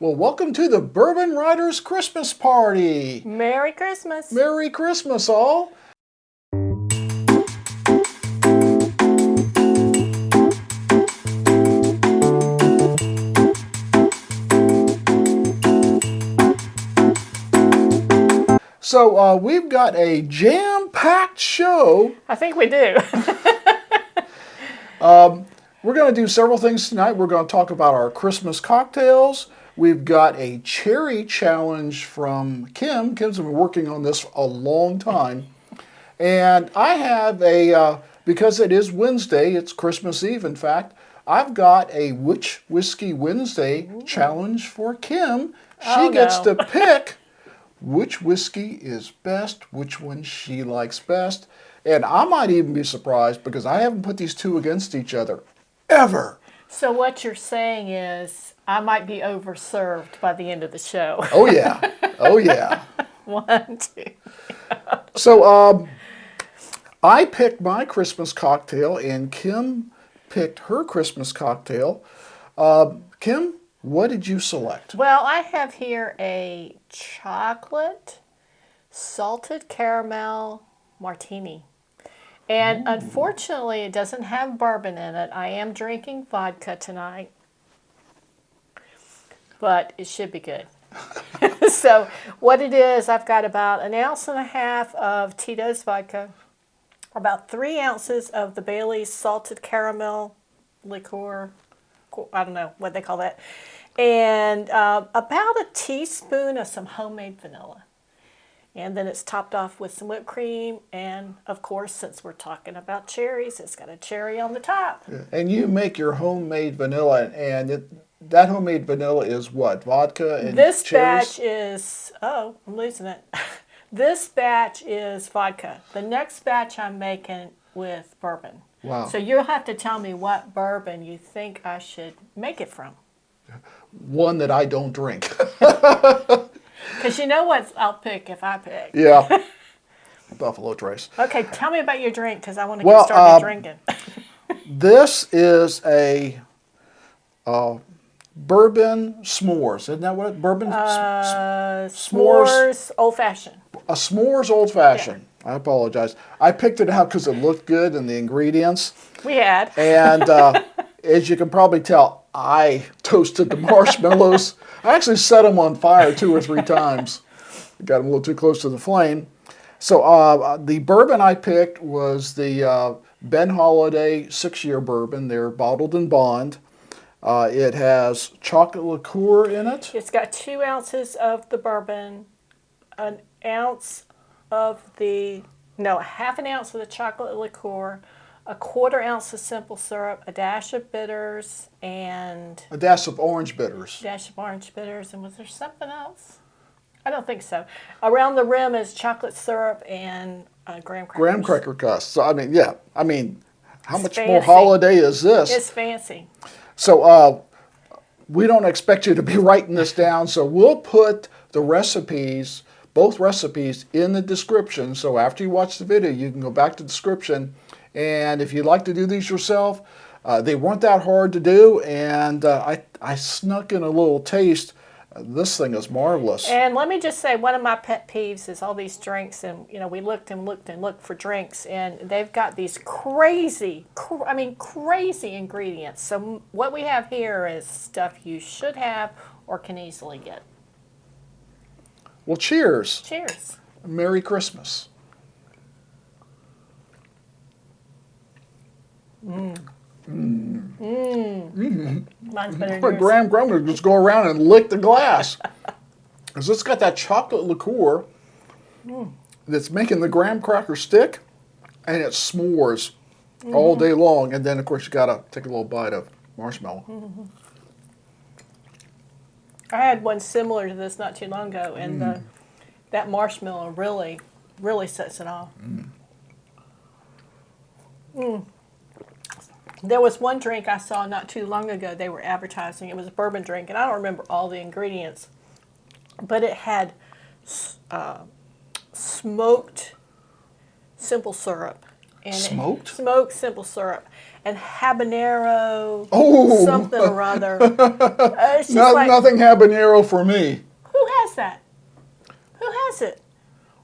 Well, welcome to the Bourbon Riders Christmas party. Merry Christmas. Merry Christmas, all. So we've got a jam-packed show. I think we do. We're going to do several things tonight. We're going to talk about our Christmas cocktails. We've got a cherry challenge from Kim. Kim's been working on this a long time. And I have because it is Wednesday, it's Christmas Eve in fact, I've got a Which Whiskey Wednesday challenge for Kim. She gets to pick which whiskey is best, which one she likes best. And I might even be surprised because I haven't put these two against each other, ever. So what you're saying is I might be overserved by the end of the show. Oh yeah, oh yeah. 1, 2. So I picked my Christmas cocktail and Kim picked her Christmas cocktail. Kim, what did you select? Well, I have here a chocolate salted caramel martini. And unfortunately, it doesn't have bourbon in it. I am drinking vodka tonight, but it should be good. So what it is, I've got about 1.5 ounces of Tito's vodka, about 3 ounces of the Bailey's salted caramel liqueur, I don't know what they call that, and about a teaspoon of some homemade vanilla. And then it's topped off with some whipped cream, and of course, since we're talking about cherries, it's got a cherry on the top. And you make your homemade vanilla, and that homemade vanilla is what? Vodka and This cherries? batch is, oh, I'm losing it. This batch is vodka. The next batch I'm making with bourbon. Wow. So you'll have to tell me what bourbon you think I should make it from. One that I don't drink. Because you know what I'll pick if I pick. Yeah. Buffalo Trace. Okay, tell me about your drink because I want to get started drinking. This is a bourbon s'mores. Isn't that what it? Bourbon S'mores Old Fashioned. A s'mores old fashioned. Yeah. I apologize. I picked it out because it looked good in the ingredients. We had. And as you can probably tell, I toasted the marshmallows. I actually set them on fire 2 or 3 times. Got them a little too close to the flame. So the bourbon I picked was the Ben Holiday 6-year bourbon. They're bottled in bond. It has chocolate liqueur in it. It's got 2 ounces of the bourbon, half an ounce of the chocolate liqueur, 1/4 ounce of simple syrup, a dash of bitters, and a dash of orange bitters. And was there something else? I don't think so. Around the rim is chocolate syrup and graham crackers. Graham cracker crust. So I mean, yeah. I mean, how much more holiday is this? It's fancy. So we don't expect you to be writing this down. So we'll put the recipes, both recipes, in the description. So after you watch the video, you can go back to the description. And if you'd like to do these yourself, they weren't that hard to do, and I snuck in a little taste. This thing is marvelous. And let me just say, one of my pet peeves is all these drinks, and we looked for drinks, and they've got these crazy ingredients. So what we have here is stuff you should have or can easily get. Well, cheers. Cheers. Merry Christmas. Mine's better than yours. Graham would just go around and lick the glass. Because it's got that chocolate liqueur that's making the graham cracker stick, and it s'mores all day long. And then, of course, you got to take a little bite of marshmallow. I had one similar to this not too long ago, and that marshmallow really, really sets it off. There was one drink I saw not too long ago they were advertising. It was a bourbon drink, and I don't remember all the ingredients, but it had smoked simple syrup. Smoked? Smoked simple syrup. and habanero Oh, something or other. It's just like, nothing habanero for me. who has that? Who has it?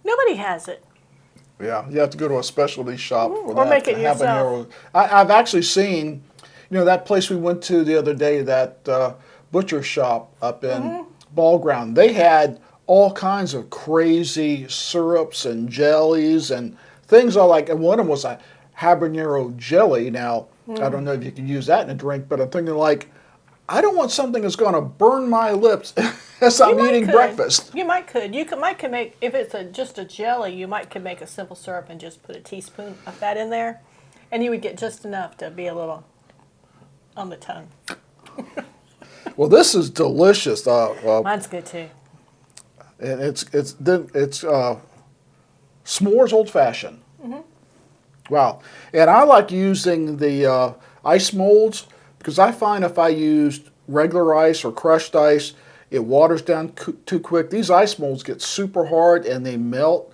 Nobody has it. Yeah, you have to go to a specialty shop for Or that. make it yourself. Habanero. I've actually seen, that place we went to the other day, that butcher shop up in Ball Ground. They had all kinds of crazy syrups and jellies and things I like. And one of them was a habanero jelly. Now, I don't know if you can use that in a drink, but I'm thinking like, I don't want something that's going to burn my lips as I'm eating breakfast. You might could. Might could make, if it's just a jelly, you might could make a simple syrup and just put a teaspoon of that in there. And you would get just enough to be a little on the tongue. Well, this is delicious. Mine's good too. And it's S'mores Old Fashioned. Wow. And I like using the ice molds because I find if I used regular ice or crushed ice, it waters down too quick. These ice molds get super hard and they melt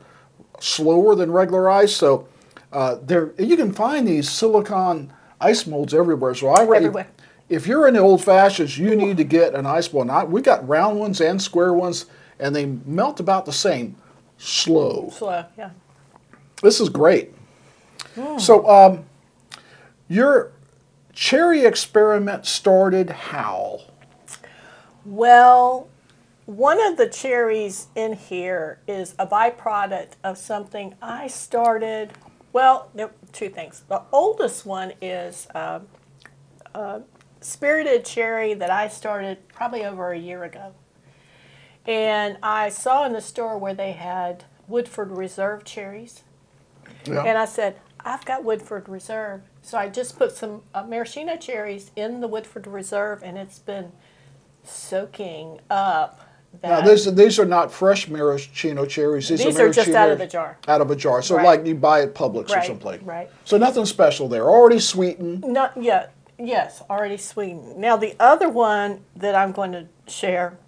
slower than regular ice. So you can find these silicone ice molds everywhere. So Everywhere. if you're in the old fashions, you need to get an ice mold. We got round ones and square ones, and they melt about the same. Slow. Slow, yeah. This is great. So your cherry experiment started how? Well, one of the cherries in here is a byproduct of something I started. Well, there are two things. The oldest one is spirited cherry that I started probably over a year ago. And I saw in the store where they had Woodford Reserve cherries. Yeah. And I said, I've got Woodford Reserve. So I just put some maraschino cherries in the Woodford Reserve, and it's been soaking up that. Now, these are not fresh maraschino cherries. These are just out of the jar. Out of a jar. So Right. like you buy at Publix or Right, something. right. So nothing special there. Already sweetened. Not yet. Yes, already sweetened. Now the other one that I'm going to share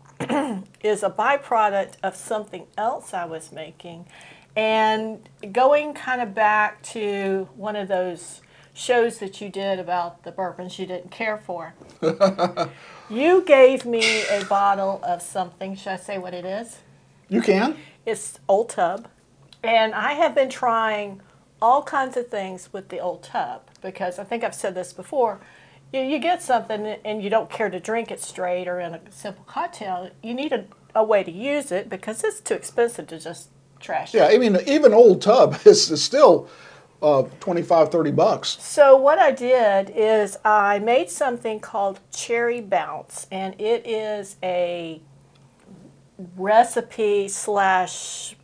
is a byproduct of something else I was making. And going kind of back to one of those shows that you did about the bourbons you didn't care for. You gave me a bottle of something. Should I say what it is? You can. It's Old Tub. And I have been trying all kinds of things with the Old Tub because I think I've said this before. You get something and you don't care to drink it straight or in a simple cocktail. You need a way to use it because it's too expensive to just trash it. Yeah, I mean, even Old Tub is still $25, $30. So what I did is I made something called Cherry Bounce, and it is a recipe slash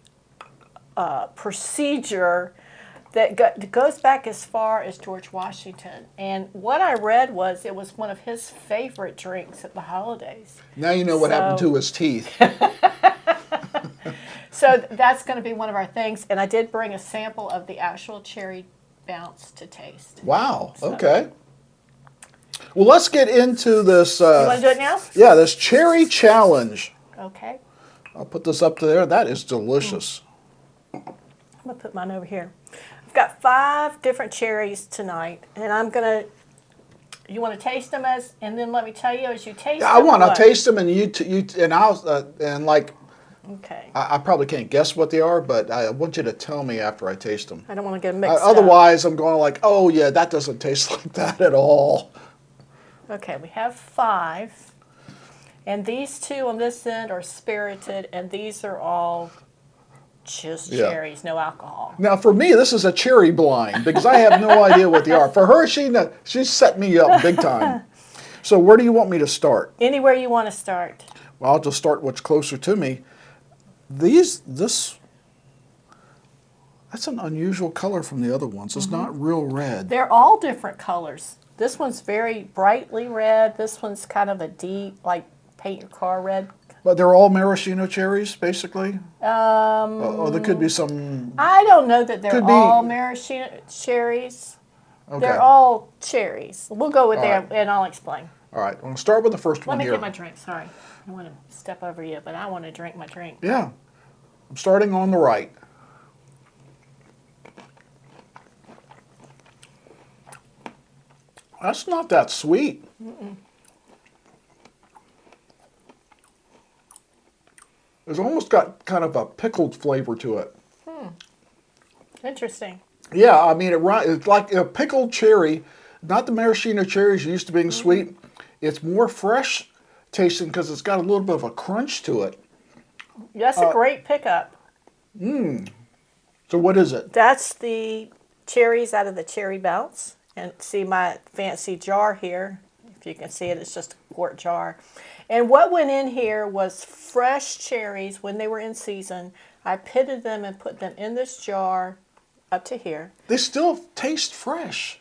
procedure that goes back as far as George Washington. And what I read was it was one of his favorite drinks at the holidays. Now you know what happened to his teeth. So that's going to be one of our things. And I did bring a sample of the actual Cherry Bounce to taste. Wow, okay. Well, let's get into this. You want to do it now? Yeah, this cherry challenge. Okay. I'll put this up there. That is delicious. I'm going to put mine over here. I've got 5 different cherries tonight, and I'm going to, you want to taste them and then let me tell you as you taste them? I want to taste them, and Okay. I probably can't guess what they are, but I want you to tell me after I taste them. I don't want to get them mixed up. Otherwise, I'm going like, oh yeah, that doesn't taste like that at all. Okay, we have 5, and these 2 on this end are spirited, and these are all just cherries, no alcohol. Now, for me, this is a cherry blind because I have no idea what they are. For her, she set me up big time. So where do you want me to start? Anywhere you want to start. Well, I'll just start what's closer to me. That's an unusual color from the other ones. It's not real red. They're all different colors. This one's very brightly red. This one's kind of a deep, like paint your car red. But they're all maraschino cherries, basically? Or there could be some... I don't know that they're all maraschino cherries. Okay. They're all cherries. We'll go with there, right. and I'll explain. All right, I'm going to start with the first one Let me here. get my drink, sorry. I want to step over you, but I want to drink my drink. Yeah. I'm starting on the right. That's not that sweet. It's almost got kind of a pickled flavor to it. Interesting. Yeah, I mean, it's like a pickled cherry, not the maraschino cherries used to being sweet. It's more fresh tasting because it's got a little bit of a crunch to it. That's a great pickup. So what is it? That's the cherries out of the cherry bounce. And see my fancy jar here. If you can see it, it's just a quart jar. And what went in here was fresh cherries when they were in season. I pitted them and put them in this jar up to here. They still taste fresh.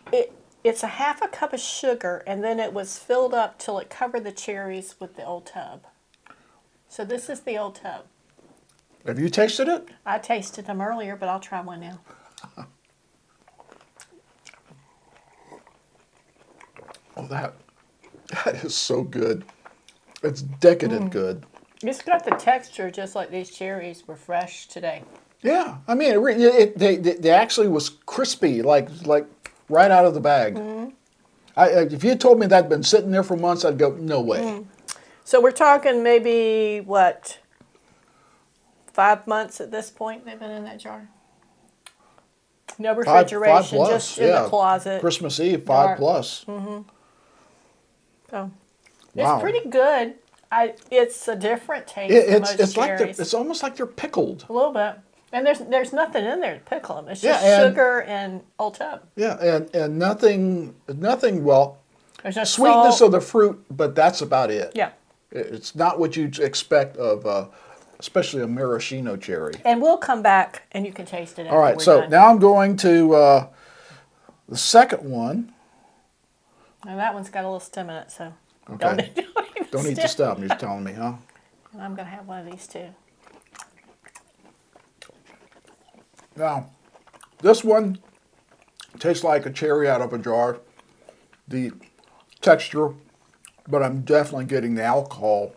It's a half a cup of sugar, and then it was filled up till it covered the cherries with the old tub. So this is the old tub. Have you tasted it? I tasted them earlier, but I'll try one now. Oh, that is so good. It's decadent good. It's got the texture just like these cherries were fresh today. Yeah, I mean, they actually was crispy, like right out of the bag. If you told me that had been sitting there for months, I'd go, no way. So we're talking maybe, what, 5 months at this point they've been in that jar? No refrigeration, Five plus, just in the closet. Christmas Eve, Dark. 5+. So Wow. it's pretty good. It's a different taste than most It's like cherries. it's almost like they're pickled. A little bit. And there's nothing in there to pickle them. It's just Yeah, and- sugar and old tub. Yeah, and nothing. Well, There's just sweetness salt. of the fruit, but that's about it. Yeah. It's not what you'd expect of, especially a maraschino cherry. And we'll come back and you can taste it after All right, we're so done. now I'm going to the second one. And that one's got a little stem in it, so Okay. Don't eat the stem. stem, you're telling me, huh? And I'm going to have one of these too. Now, this one tastes like a cherry out of a jar. The texture, but I'm definitely getting the alcohol.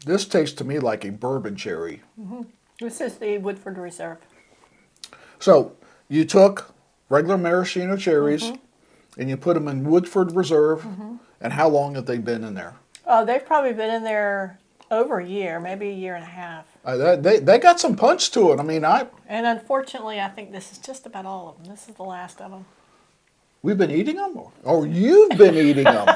This tastes to me like a bourbon cherry. This is the Woodford Reserve. So you took regular maraschino cherries and you put them in Woodford Reserve. And how long have they been in there? Oh, they've probably been in there over a year, maybe a year and a half. They got some punch to it. I mean, And unfortunately, I think this is just about all of them. This is the last of them. we've been eating them, or you've been eating them.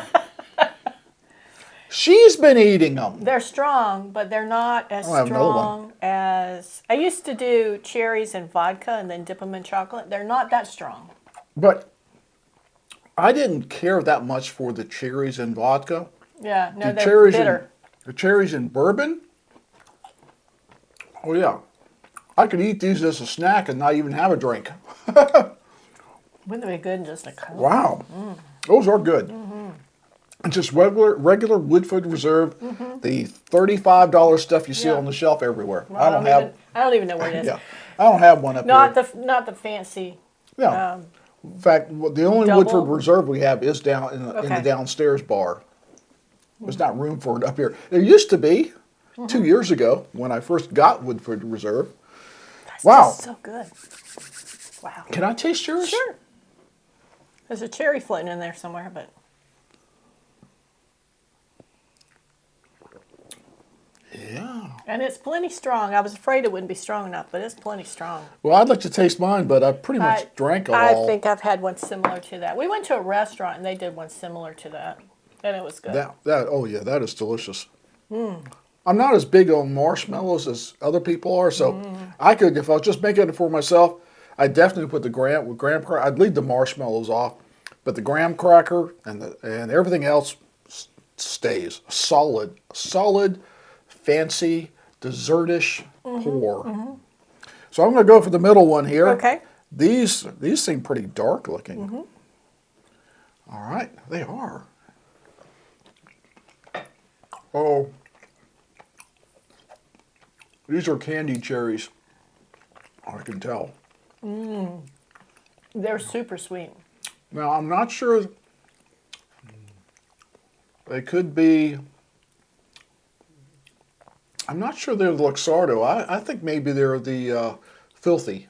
She's been eating them. They're strong, but they're not as I'll have another one. strong as... I used to do cherries and vodka and then dip them in chocolate. They're not that strong. But I didn't care that much for the cherries in vodka. Yeah, no, The they're cherries bitter. the cherries in bourbon. Oh yeah, I could eat these as a snack and not even have a drink. Wouldn't it be good in just a Coke? Wow, those are good. And just regular Woodford Reserve, the $35 stuff you see Yeah. on the shelf everywhere. Well, I don't even know where it is. Yeah, I don't have one up Not here. the fancy. No. In fact, the only Double? Woodford Reserve we have is down in the Okay. downstairs bar. There's not room for it up here. There used to be 2 years ago when I first got Woodford Reserve. That's Wow. just so good. Wow. Can I taste yours? Sure. There's a cherry floating in there somewhere, but Yeah. and it's plenty strong. I was afraid it wouldn't be strong enough, but it's plenty strong. Well, I'd like to taste mine, but I pretty much drank it I all. think I've had one similar to that. We went to a restaurant and they did one similar to that, and it was good. Oh yeah, that is delicious. I'm not as big on marshmallows as other people are, so I could, if I was just making it for myself, I'd definitely put the graham cracker. I'd leave the marshmallows off, but the graham cracker and everything else stays solid, fancy, dessertish pour. So I'm going to go for the middle one here. Okay. These seem pretty dark looking. All right, they are. Oh, these are candied cherries. I can tell. They're super sweet. Now, I'm not sure. They could be. I'm not sure they're the Luxardo. I think maybe they're the Filthy.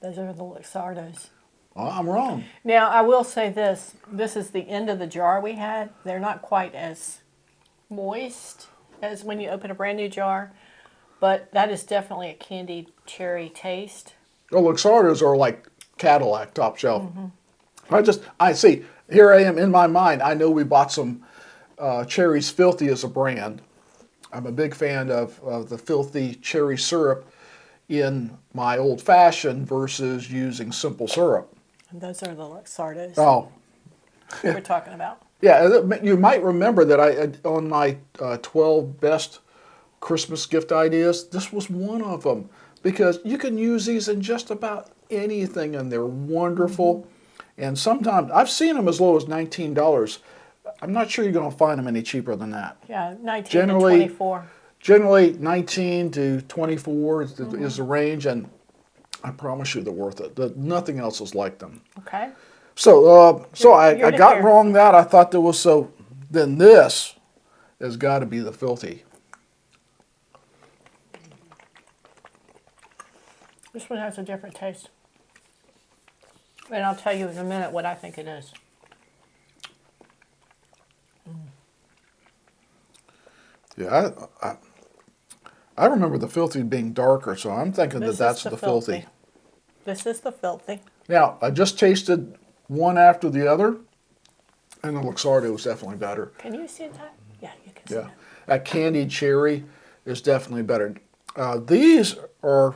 Those are the Luxardos. Well, I'm wrong. Now, I will say this. This is the end of the jar we had. They're not quite as moist as when you open a brand new jar, but that is definitely a candied cherry taste. The Luxardos are like Cadillac top shelf. I see. Here I am in my mind. I know we bought some Cherry's Filthy as a brand. I'm a big fan of the Filthy cherry syrup in my old fashioned versus using simple syrup. And those are the Luxardos Oh, we're talking about. yeah. You might remember that on my 12 best Christmas gift ideas, this was one of them because you can use these in just about anything and they're wonderful. And sometimes I've seen them as low as $19. I'm not sure you're going to find them any cheaper than that. Yeah, 19 to 24. Generally, 19 to 24 is the range, and I promise you they're worth it. Nothing else is like them. Okay. So, I got here. wrong that. I thought there was so. Then this has got to be the Filthy. This one has a different taste. And I'll tell you in a minute what I think it is. Yeah, I remember the Filthy being darker, so I'm thinking that's the Filthy. This is the Filthy. Now, I just tasted one after the other, and the Luxardo was definitely better. Can you see that? Yeah, you can see Yeah, that. that candied cherry is definitely better. These are,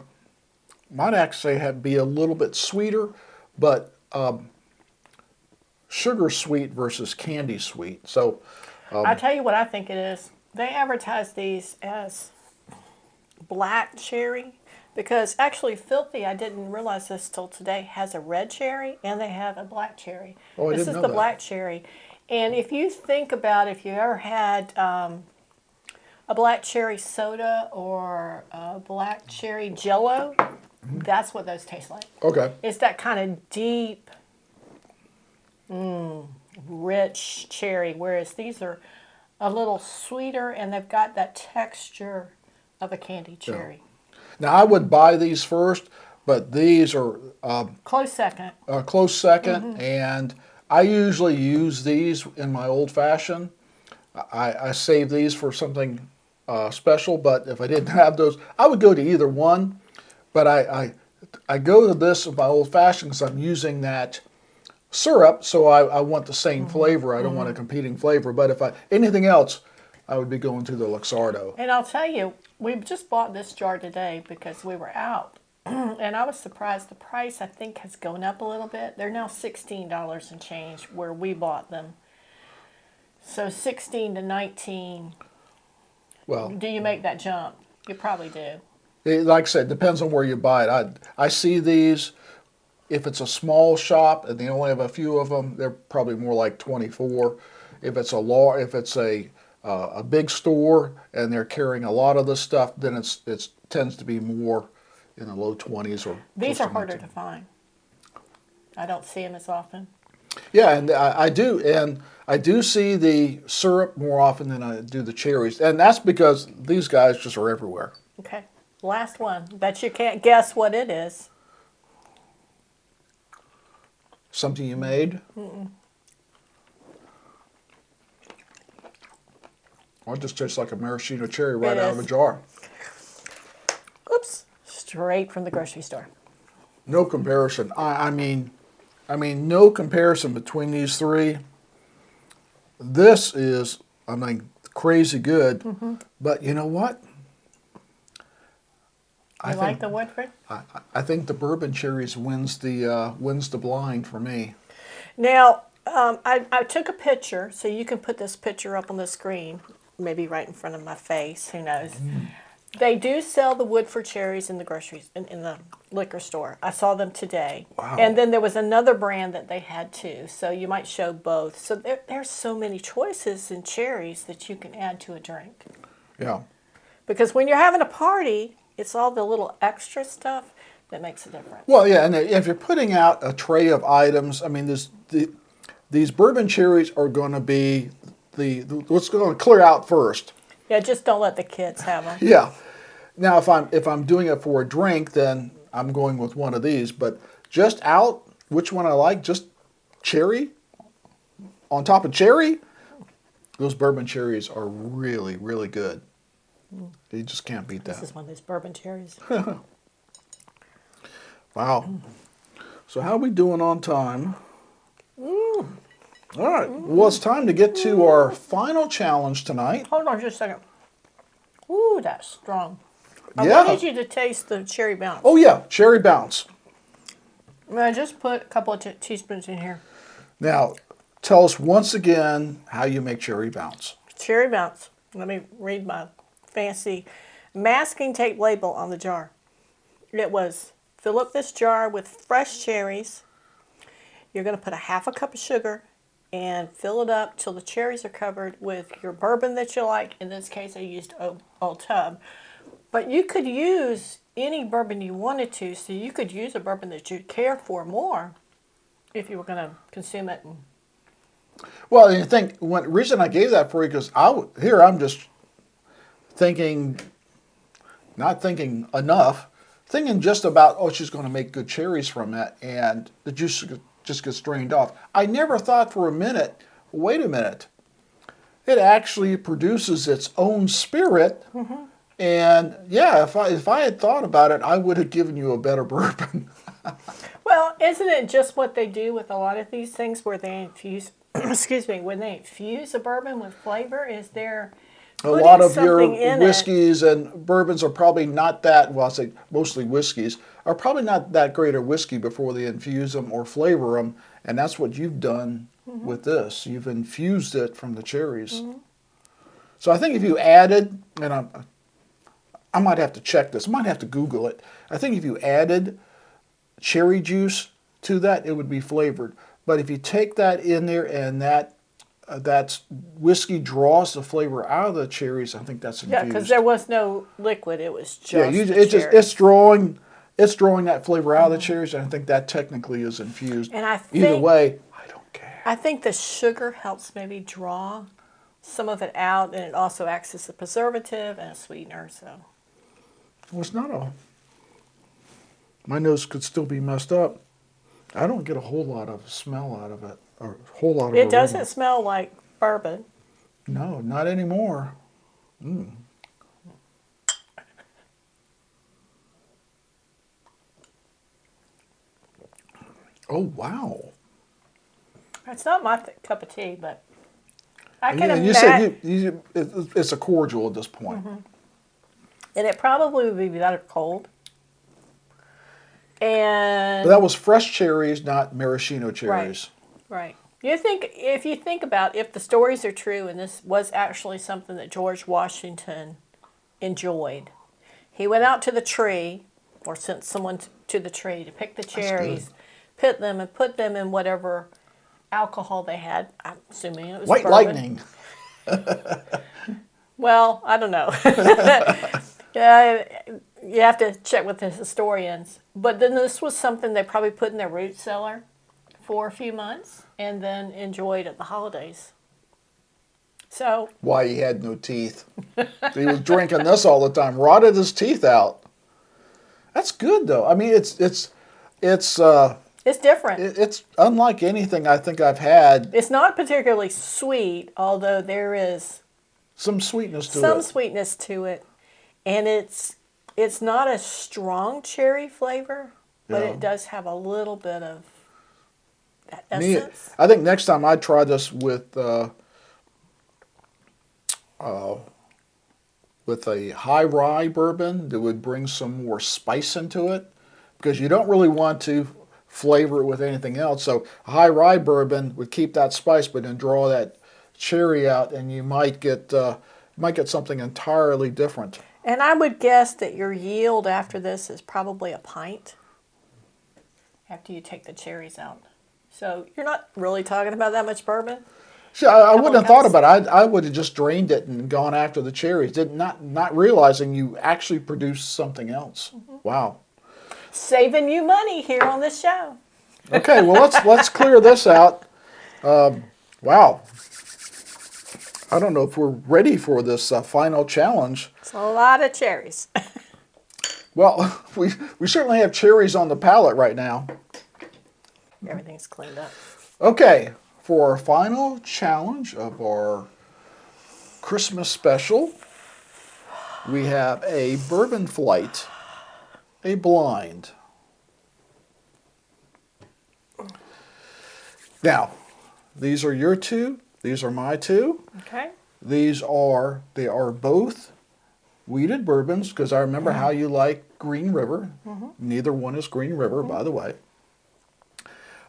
might actually be a little bit sweeter, but sugar sweet versus candy sweet. So, I'll tell you what I think it is. They advertise these as black cherry because actually Filthy, I didn't realize this till today, has a red cherry and they have a black cherry. Oh, I This didn't is know the that. black cherry. And if you think about if you ever had a black cherry soda or a black cherry Jello, that's what those taste like. okay. It's that kind of deep, rich cherry, whereas these are a little sweeter and they've got that texture of a candy cherry. Now, I would buy these first, but these are Close second. a close second, and I usually use these in my old fashioned. I save these for something special, but if I didn't have those, I would go to either one. But I go to this in my old fashioned because I'm using that syrup, so I want the same flavor. I don't want a competing flavor. But if anything else, I would be going to the Luxardo. And I'll tell you, we just bought this jar today because we were out. And I was surprised. The price, I think, has gone up a little bit. They're now $16 and change where we bought them. So 16 to 19. Well, Do you make that jump? You probably do. like I said, depends on where you buy it. I see these. If it's a small shop and they only have a few of them, they're probably more like 24. If it's a big store and they're carrying a lot of this stuff, then it tends to be more in the low 20s or. These are harder to find. I don't see them as often. Yeah, and I do see the syrup more often than I do the cherries, and that's because these guys just are everywhere. Okay, last one. Bet you can't guess what it is. Something you made? Or it just tastes like a maraschino cherry right out of a jar. Oops, straight from the grocery store. No comparison. I mean, no comparison between these three. This is, crazy good. But you know what? You like the Woodford? I think the bourbon cherries wins the blind for me. Now, I took a picture, so you can put this picture up on the screen, maybe right in front of my face, who knows. They do sell the Woodford cherries in the groceries, in the liquor store. I saw them today. Wow. And then there was another brand that they had too, so you might show both. So there's so many choices in cherries that you can add to a drink. Yeah. Because when you're having a party, it's all the little extra stuff that makes a difference. Well, yeah, and if you're putting out a tray of items, these bourbon cherries are going to be what's going to clear out first. Yeah, just don't let the kids have them. Yeah. Now, if I'm doing it for a drink, then I'm going with one of these. But just out, which one I like, just cherry on top of cherry. Those bourbon cherries are really, really good. You just can't beat that. This is one of those bourbon cherries. Wow. So how are we doing on time? All right. Well, it's time to get to our final challenge tonight. Hold on just a second. Ooh, that's strong. I Yeah. wanted you to taste the cherry bounce. Oh, yeah. Cherry bounce. I just put a couple of teaspoons in here. Now, tell us once again how you make cherry bounce. Cherry bounce. Let me read my fancy masking tape label on the jar. It was, fill up this jar with fresh cherries. You're going to put a half a cup of sugar and fill it up till the cherries are covered with your bourbon that you like. In this case, I used Old Tub. But you could use any bourbon you wanted to, so you could use a bourbon that you care for more if you were going to consume it. Well, you think, reason I gave that for you, because I'm just thinking, not thinking enough, thinking just about, oh, she's going to make good cherries from that, and the juice just gets drained off. I never thought for a minute, wait a minute, it actually produces its own spirit. Mm-hmm. And yeah, if I had thought about it, I would have given you a better bourbon. Well, isn't it just what they do with a lot of these things where they infuse, excuse me, when they infuse a bourbon with flavor, is there a lot of your whiskeys and bourbons are probably not that, well, I say mostly whiskeys, are probably not that great a whiskey before they infuse them or flavor them. And that's what you've done with this. You've infused it from the cherries. So I think if you added, and I might have to check this, I might have to Google it. I think if you added cherry juice to that, it would be flavored. But if you take that in there and that whiskey draws the flavor out of the cherries, I think that's infused. Yeah, because there was no liquid; it was just it's drawing that flavor out of the cherries, and I think that technically is infused. And I think, either way, I don't care. I think the sugar helps maybe draw some of it out, and it also acts as a preservative and a sweetener. So, well, it's not a. My nose could still be messed up. I don't get a whole lot of smell out of it, or a whole lot of it aroma. doesn't smell like bourbon. No, not anymore. Oh, wow. It's not my cup of tea, but I can imagine. You said it's a cordial at this point. And it probably would be better cold. And but that was fresh cherries, not maraschino cherries. Right. If you think about if the stories are true, and this was actually something that George Washington enjoyed, he went out to the tree, or sent someone to the tree to pick the cherries, pit them, and put them in whatever alcohol they had. I'm assuming it was White bourbon. lightning. Well, I don't know. You have to check with the historians. But then this was something they probably put in their root cellar for a few months and then enjoyed at the holidays. So why he had no teeth. He was drinking this all the time, rotted his teeth out. That's good though. I mean, it's different. It's unlike anything I think I've had. It's not particularly sweet, although there is some sweetness to it. Some sweetness to it, and it's not a strong cherry flavor, but it does have a little bit of that essence. I think next time I'd try this with a high rye bourbon that would bring some more spice into it, because you don't really want to flavor it with anything else. So a high rye bourbon would keep that spice, but then draw that cherry out, and you might get something entirely different. And I would guess that your yield after this is probably a pint after you take the cherries out. So you're not really talking about that much bourbon. See, I wouldn't have thought about it. I would have just drained it and gone after the cherries, not realizing you actually produced something else. Wow. Saving you money here on this show. Okay, well let's clear this out. Wow. I don't know if we're ready for this final challenge. It's a lot of cherries. Well, we certainly have cherries on the palate right now. Everything's cleaned up. Okay, for our final challenge of our Christmas special, we have a bourbon flight, a blind. Now, these are your two. These are my two. Okay. They are both wheated bourbons, because I remember how you like Green River. Neither one is Green River, by the way.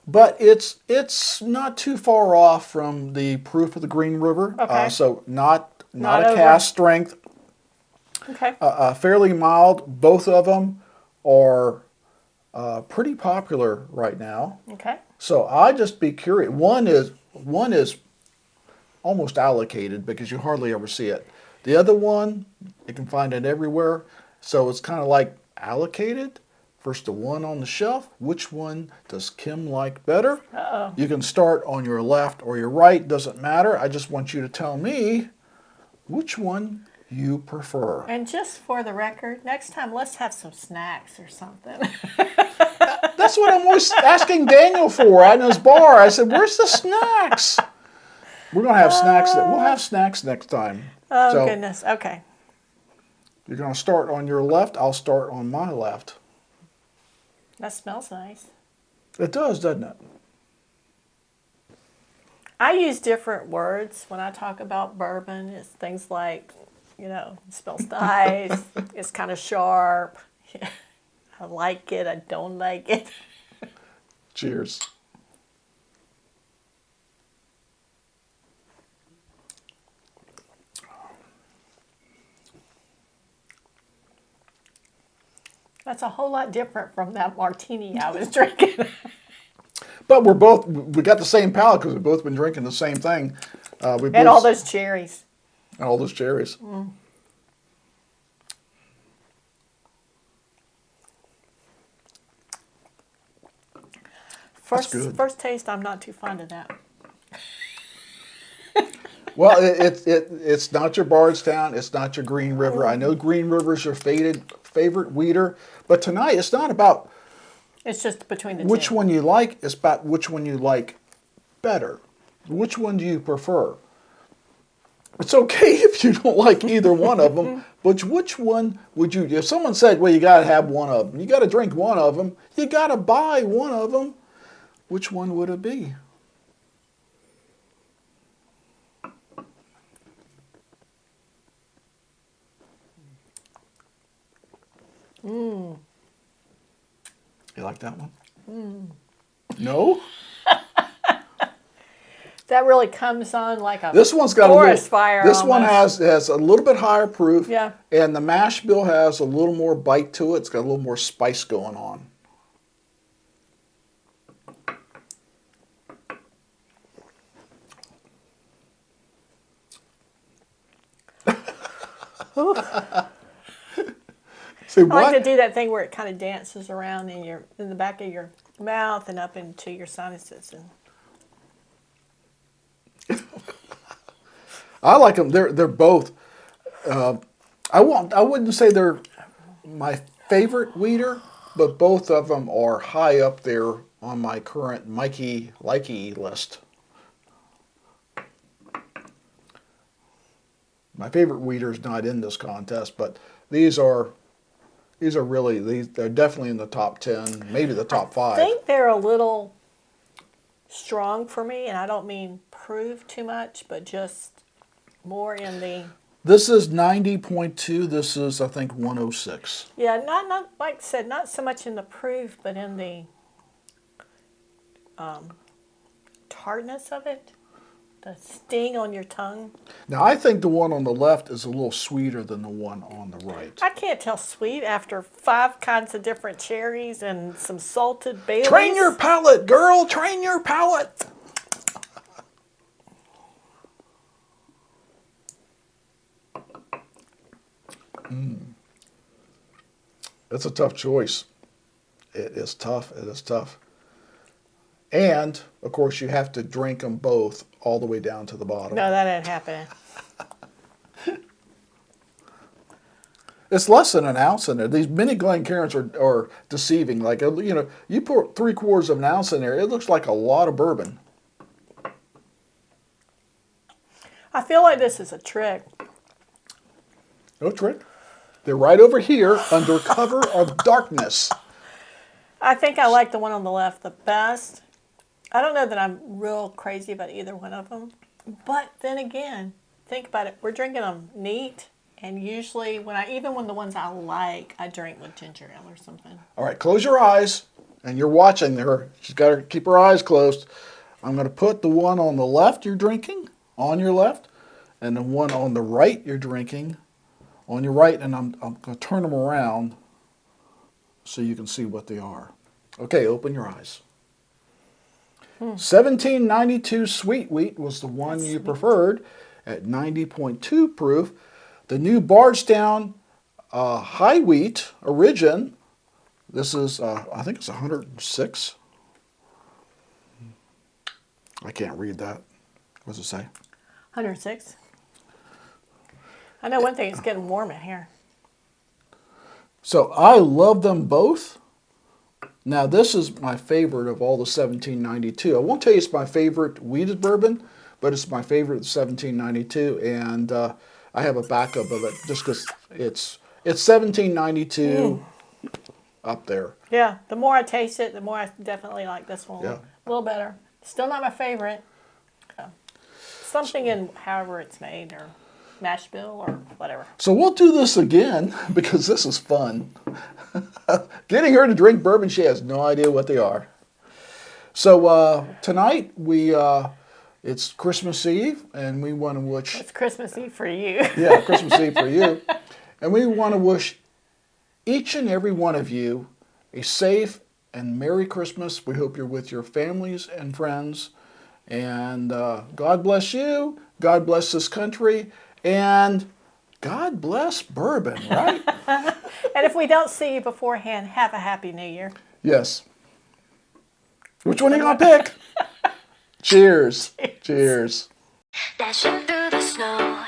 But it's not too far off from the proof of the Green River. Okay. So not Not a over. cask strength. Okay. Fairly mild. Both of them are pretty popular right now. Okay. So I just be curious. One is almost allocated because you hardly ever see it. The other one, you can find it everywhere. So it's kind of like allocated versus the one on the shelf. Which one does Kim like better? Uh-oh. You can start on your left or your right. Doesn't matter. I just want you to tell me which one you prefer. And just for the record, next time let's have some snacks or something. That's what I'm always asking Daniel for at his bar. I said, "Where's the snacks?" We're gonna have snacks. We'll have snacks next time. Oh, So goodness. Okay. you're gonna start on your left. I'll start on my left. That smells nice. It does, doesn't it? I use different words when I talk about bourbon. It's things like, it smells nice. It's kind of sharp. I like it. I don't like it. Cheers. That's a whole lot different from that martini I was drinking. But we got the same palate because we've both been drinking the same thing. And all those cherries. And all those cherries. Good. First taste, I'm not too fond of that. Well, it's not your Bardstown. It's not your Green River. I know Green River's your favorite weeder, but tonight it's not about It's just between the which two. one you like. It's about which one you like better. Which one do you prefer? It's okay if you don't like either one of them, but which one would you? If someone said, "Well, you got to have one of them. You got to drink one of them. You got to buy one of them," which one would it be? You like that one? No? That really comes on like a This one's got forest fire. This one almost. has a little bit higher proof. Yeah. And the mash bill has a little more bite to it. It's got a little more spice going on. See, I like to do that thing where it kind of dances around in the back of your mouth and up into your sinuses. And I like them. They're both. I wouldn't say they're my favorite weeder, but both of them are high up there on my current Mikey likey list. My favorite weeder is not in this contest, but they're definitely in the top 10, maybe the top 5. I think they're a little strong for me, and I don't mean prove too much, but just more in the... This is 90.2. This is, I think, 106. Yeah, not like I said, not so much in the proof, but in the tartness of it, the sting on your tongue. Now, I think the one on the left is a little sweeter than the one on the right. I can't tell sweet after 5 kinds of different cherries and some salted Baileys. Train your palate, girl. Train your palate. It's a tough choice. It is tough. It is tough. And, of course, you have to drink them both all the way down to the bottom. No, that ain't happening. It's less than an ounce in there. These mini Glencairns are deceiving. Like, you put 3/4 of an ounce in there, it looks like a lot of bourbon. I feel like this is a trick. No trick. They're right over here under cover of darkness. I think I like the one on the left the best. I don't know that I'm real crazy about either one of them. But then again, think about it. We're drinking them neat. And usually, even when the ones I like, I drink with ginger ale or something. All right, close your eyes. And you're watching there. She's got to keep her eyes closed. I'm going to put the one on the left you're drinking on your left. And the one on the right you're drinking on your right. And I'm going to turn them around so you can see what they are. Okay, open your eyes. 1792 Sweet Wheat was the one you preferred at 90.2 proof. The new Bardstown High Wheat Origin, this is, I think it's 106. I can't read that. What does it say? 106. I know one thing, it's getting warm in here. So I love them both. Now this is my favorite of all the 1792. I won't tell you it's my favorite wheated bourbon, but it's my favorite 1792, and I have a backup of it just because it's 1792 up there. Yeah, the more I taste it, the more I definitely like this one. Yeah. A little better. Still not my favorite. Something in however it's made, or mash bill, or whatever. So we'll do this again because this is fun. Getting her to drink bourbon, she has no idea what they are. So tonight it's Christmas Eve, and we want to wish... It's Christmas Eve for you. Yeah, Christmas Eve for you. And we want to wish each and every one of you a safe and Merry Christmas. We hope you're with your families and friends. And God bless you. God bless this country. And God bless bourbon, right? And if we don't see you beforehand, have a Happy New Year. Yes. Which one are you going to pick? Cheers. Cheers. Dashing through the snow.